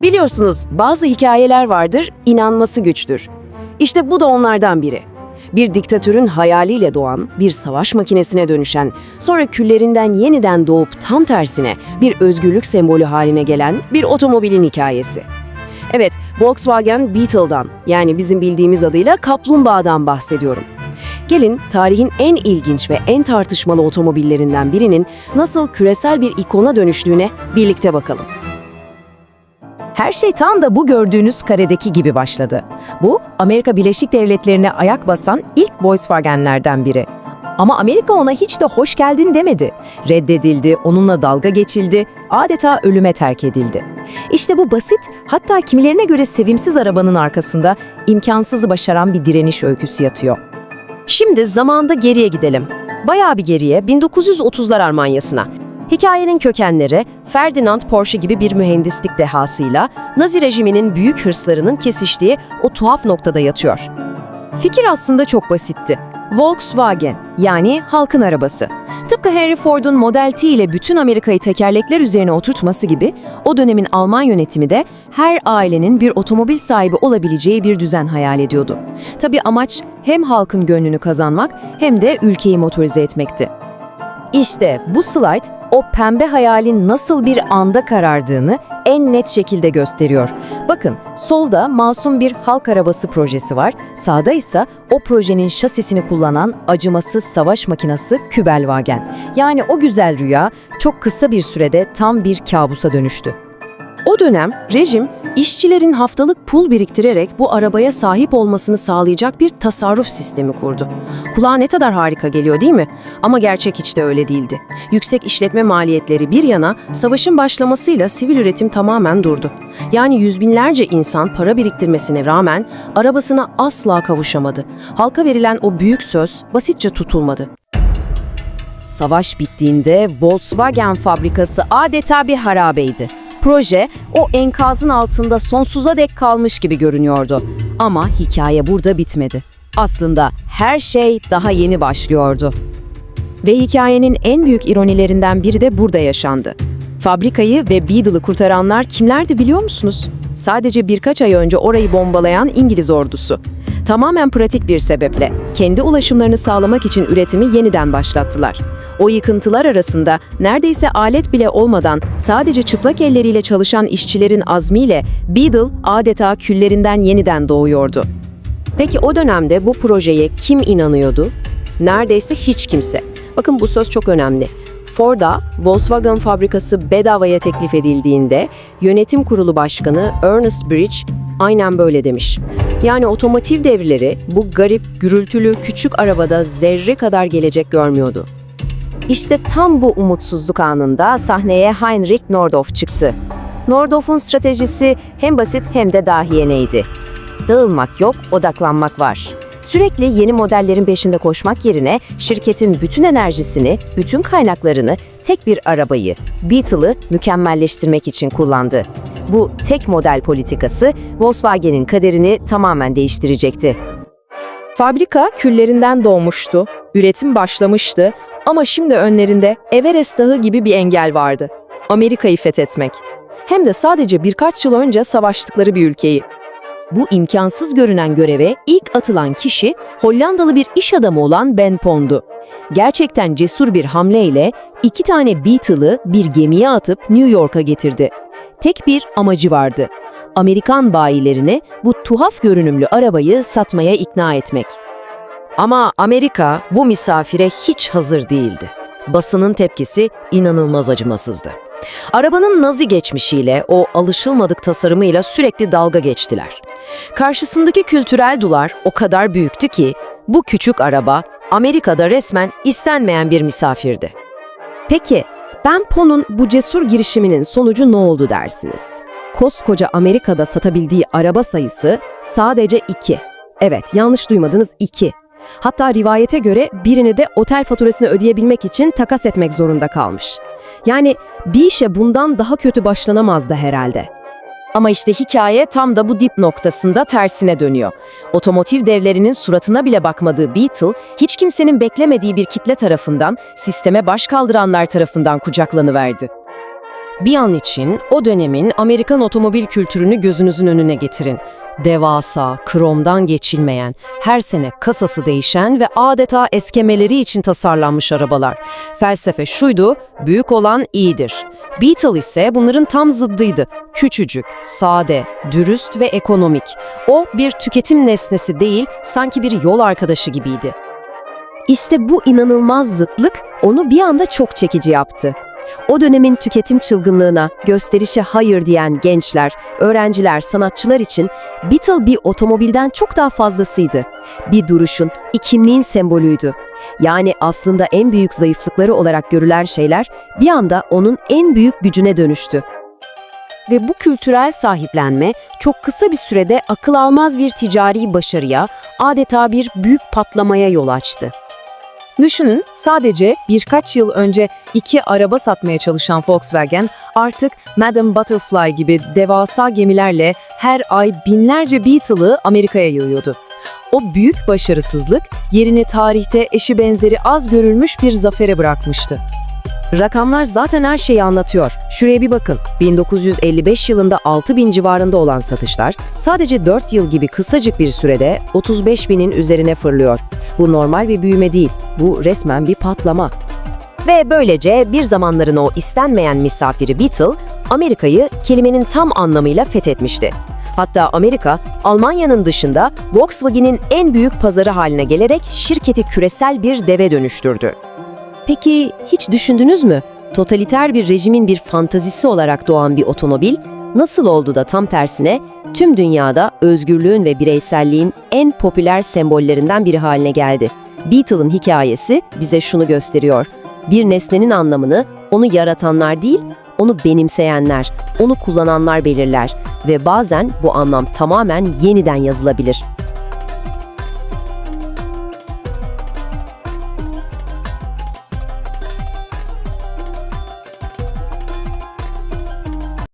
Biliyorsunuz, bazı hikayeler vardır, inanması güçtür. İşte bu da onlardan biri. Bir diktatörün hayaliyle doğan, bir savaş makinesine dönüşen, sonra küllerinden yeniden doğup tam tersine bir özgürlük sembolü haline gelen bir otomobilin hikayesi. Evet, Volkswagen Beetle'dan, yani bizim bildiğimiz adıyla Kaplumbağa'dan bahsediyorum. Gelin, tarihin en ilginç ve en tartışmalı otomobillerinden birinin nasıl küresel bir ikona dönüştüğüne birlikte bakalım. Her şey tam da bu gördüğünüz karedeki gibi başladı. Bu, Amerika Birleşik Devletleri'ne ayak basan ilk Volkswagen'lerden biri. Ama Amerika ona hiç de hoş geldin demedi. Reddedildi, onunla dalga geçildi, adeta ölüme terk edildi. İşte bu basit, hatta kimilerine göre sevimsiz arabanın arkasında imkansızı başaran bir direniş öyküsü yatıyor. Şimdi zamanda geriye gidelim. Bayağı bir geriye, 1930'lar Almanya'sına. Hikayenin kökenleri, Ferdinand Porsche gibi bir mühendislik dehasıyla Nazi rejiminin büyük hırslarının kesiştiği o tuhaf noktada yatıyor. Fikir aslında çok basitti. Volkswagen, yani halkın arabası. Tıpkı Henry Ford'un Model T ile bütün Amerika'yı tekerlekler üzerine oturtması gibi, o dönemin Alman yönetimi de her ailenin bir otomobil sahibi olabileceği bir düzen hayal ediyordu. Tabii amaç hem halkın gönlünü kazanmak hem de ülkeyi motorize etmekti. İşte bu slide, o pembe hayalin nasıl bir anda karardığını en net şekilde gösteriyor. Bakın, solda masum bir halk arabası projesi var, sağda ise o projenin şasisini kullanan acımasız savaş makinesi Kübelwagen. Yani o güzel rüya çok kısa bir sürede tam bir kabusa dönüştü. O dönem rejim, işçilerin haftalık pul biriktirerek bu arabaya sahip olmasını sağlayacak bir tasarruf sistemi kurdu. Kulağa ne kadar harika geliyor değil mi? Ama gerçek hiç de öyle değildi. Yüksek işletme maliyetleri bir yana, savaşın başlamasıyla sivil üretim tamamen durdu. Yani yüz binlerce insan para biriktirmesine rağmen arabasına asla kavuşamadı. Halka verilen o büyük söz basitçe tutulmadı. Savaş bittiğinde Volkswagen fabrikası adeta bir harabeydi. Proje, o enkazın altında sonsuza dek kalmış gibi görünüyordu. Ama hikaye burada bitmedi. Aslında her şey daha yeni başlıyordu. Ve hikayenin en büyük ironilerinden biri de burada yaşandı. Fabrikayı ve Beetle'ı kurtaranlar kimlerdi biliyor musunuz? Sadece birkaç ay önce orayı bombalayan İngiliz ordusu. Tamamen pratik bir sebeple kendi ulaşımlarını sağlamak için üretimi yeniden başlattılar. O yıkıntılar arasında neredeyse alet bile olmadan sadece çıplak elleriyle çalışan işçilerin azmiyle Beetle adeta küllerinden yeniden doğuyordu. Peki o dönemde bu projeye kim inanıyordu? Neredeyse hiç kimse. Bakın bu söz çok önemli. Ford'a Volkswagen fabrikası bedavaya teklif edildiğinde yönetim kurulu başkanı Ernest Bridge aynen böyle demiş. Yani otomotiv devleri bu garip, gürültülü küçük arabada zerre kadar gelecek görmüyordu. İşte tam bu umutsuzluk anında sahneye Heinrich Nordhoff çıktı. Nordhoff'un stratejisi hem basit hem de dahiyeneydi. Dağılmak yok, odaklanmak var. Sürekli yeni modellerin peşinde koşmak yerine şirketin bütün enerjisini, bütün kaynaklarını tek bir arabayı, Beetle'ı mükemmelleştirmek için kullandı. Bu tek model politikası Volkswagen'in kaderini tamamen değiştirecekti. Fabrika küllerinden doğmuştu, üretim başlamıştı ama şimdi önlerinde Everest Dağı gibi bir engel vardı. Amerika'yı fethetmek. Hem de sadece birkaç yıl önce savaştıkları bir ülkeyi. Bu imkansız görünen göreve ilk atılan kişi Hollandalı bir iş adamı olan Ben Pond'u. Gerçekten cesur bir hamleyle 2 tane Beetle'ı bir gemiye atıp New York'a getirdi. Tek bir amacı vardı. Amerikan bayilerini bu tuhaf görünümlü arabayı satmaya ikna etmek. Ama Amerika bu misafire hiç hazır değildi. Basının tepkisi inanılmaz acımasızdı. Arabanın Nazi geçmişiyle, o alışılmadık tasarımıyla sürekli dalga geçtiler. Karşısındaki kültürel duvar o kadar büyüktü ki, bu küçük araba Amerika'da resmen istenmeyen bir misafirdi. Peki, Ben Pond'un bu cesur girişiminin sonucu ne oldu dersiniz? Koskoca Amerika'da satabildiği araba sayısı sadece 2. Evet, yanlış duymadınız, 2. Hatta rivayete göre birini de otel faturasını ödeyebilmek için takas etmek zorunda kalmış. Yani bir işe bundan daha kötü başlanamazdı herhalde. Ama işte hikaye tam da bu dip noktasında tersine dönüyor. Otomotiv devlerinin suratına bile bakmadığı Beetle, hiç kimsenin beklemediği bir kitle tarafından, sisteme baş kaldıranlar tarafından kucaklanıverdi. Bir an için o dönemin Amerikan otomobil kültürünü gözünüzün önüne getirin. Devasa, kromdan geçilmeyen, her sene kasası değişen ve adeta eskemeleri için tasarlanmış arabalar. Felsefe şuydu, büyük olan iyidir. Beetle ise bunların tam zıddıydı. Küçücük, sade, dürüst ve ekonomik. O bir tüketim nesnesi değil, sanki bir yol arkadaşı gibiydi. İşte bu inanılmaz zıtlık onu bir anda çok çekici yaptı. O dönemin tüketim çılgınlığına, gösterişe hayır diyen gençler, öğrenciler, sanatçılar için Beetle bir otomobilden çok daha fazlasıydı. Bir duruşun, bir kimliğin sembolüydü. Yani aslında en büyük zayıflıkları olarak görülen şeyler bir anda onun en büyük gücüne dönüştü. Ve bu kültürel sahiplenme çok kısa bir sürede akıl almaz bir ticari başarıya, adeta bir büyük patlamaya yol açtı. Düşünün, sadece birkaç yıl önce 2 araba satmaya çalışan Volkswagen artık Madame Butterfly gibi devasa gemilerle her ay binlerce Beetle'ı Amerika'ya yayıyordu. O büyük başarısızlık yerini tarihte eşi benzeri az görülmüş bir zafere bırakmıştı. Rakamlar zaten her şeyi anlatıyor. Şuraya bir bakın. 1955 yılında 6.000 civarında olan satışlar sadece 4 yıl gibi kısacık bir sürede 35.000'in üzerine fırlıyor. Bu normal bir büyüme değil. Bu resmen bir patlama. Ve böylece bir zamanların o istenmeyen misafiri Beetle, Amerika'yı kelimenin tam anlamıyla fethetmişti. Hatta Amerika, Almanya'nın dışında Volkswagen'in en büyük pazarı haline gelerek şirketi küresel bir deve dönüştürdü. Peki hiç düşündünüz mü? Totaliter bir rejimin bir fantazisi olarak doğan bir otomobil, nasıl oldu da tam tersine tüm dünyada özgürlüğün ve bireyselliğin en popüler sembollerinden biri haline geldi? Beetle'ın hikayesi bize şunu gösteriyor. Bir nesnenin anlamını onu yaratanlar değil, onu benimseyenler, onu kullananlar belirler ve bazen bu anlam tamamen yeniden yazılabilir.